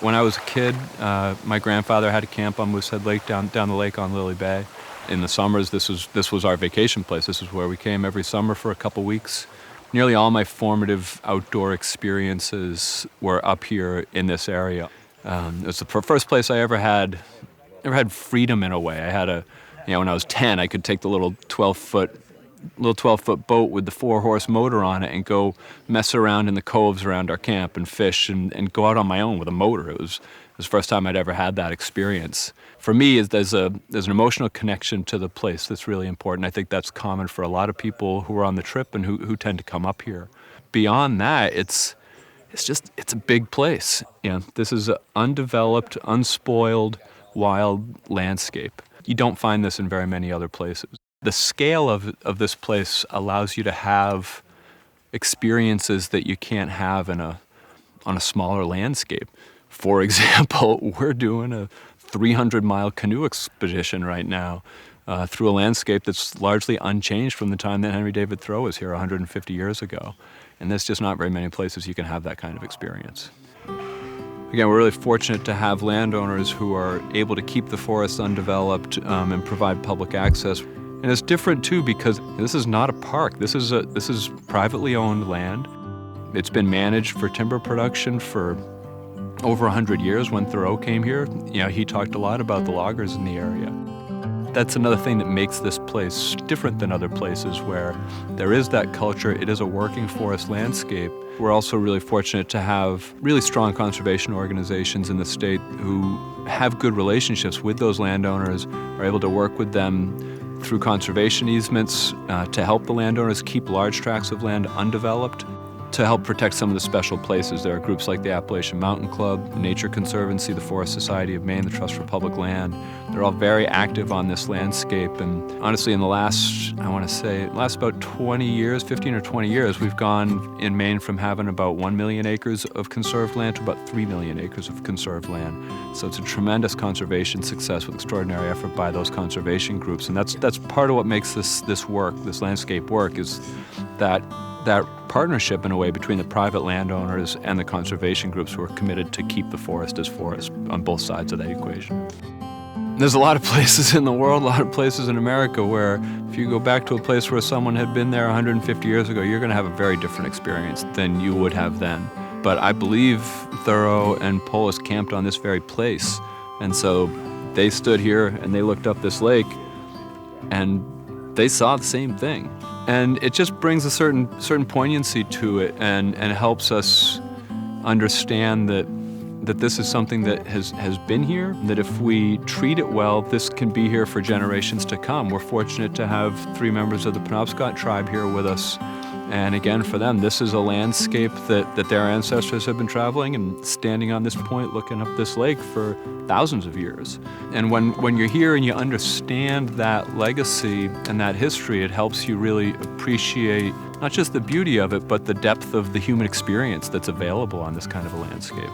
When I was a kid, my grandfather had a camp on Moosehead Lake down the lake on Lily Bay. In the summers, this was our vacation place. This is where we came every summer for a couple weeks. Nearly all my formative outdoor experiences were up here in this area. It was the first place I ever had freedom in a way. When I was 10, I could take the little 12-foot boat with the 4-horse motor on it and go mess around in the coves around our camp and fish and go out on my own with a motor. It was the first time I'd ever had that experience. For me, there's an emotional connection to the place that's really important. I think that's common for a lot of people who are on the trip and who tend to come up here. Beyond that, it's a big place. This is an undeveloped, unspoiled, wild landscape. You don't find this in very many other places. The scale of this place allows you to have experiences that you can't have on a smaller landscape. For example, we're doing a 300-mile canoe expedition right now through a landscape that's largely unchanged from the time that Henry David Thoreau was here 150 years ago. And there's just not very many places you can have that kind of experience. Again, we're really fortunate to have landowners who are able to keep the forests undeveloped and provide public access. And it's different too because this is not a park. This is privately owned land. It's been managed for timber production for over 100 years. When Thoreau came here, he talked a lot about the loggers in the area. That's another thing that makes this place different than other places where there is that culture. It is a working forest landscape. We're also really fortunate to have really strong conservation organizations in the state who have good relationships with those landowners, are able to work with them through conservation easements to help the landowners keep large tracts of land undeveloped, to help protect some of the special places. There are groups like the Appalachian Mountain Club, the Nature Conservancy, the Forest Society of Maine, the Trust for Public Land. They're all very active on this landscape. And honestly, in the last about 20 years, 15 or 20 years, we've gone in Maine from having about 1 million acres of conserved land to about 3 million acres of conserved land. So it's a tremendous conservation success with extraordinary effort by those conservation groups. And that's part of what makes this landscape work, is that partnership in a way between the private landowners and the conservation groups who are committed to keep the forest as forest on both sides of that equation. There's a lot of places in the world, a lot of places in America where if you go back to a place where someone had been there 150 years ago, you're going to have a very different experience than you would have then. But I believe Thoreau and Polis camped on this very place. And so they stood here and they looked up this lake and they saw the same thing. And it just brings a certain poignancy to it and helps us understand that this is something that has been here, that if we treat it well, this can be here for generations to come. We're fortunate to have 3 members of the Penobscot tribe here with us. And again, for them, this is a landscape that their ancestors have been traveling and standing on this point looking up this lake for thousands of years. And when you're here and you understand that legacy and that history, it helps you really appreciate not just the beauty of it, but the depth of the human experience that's available on this kind of a landscape.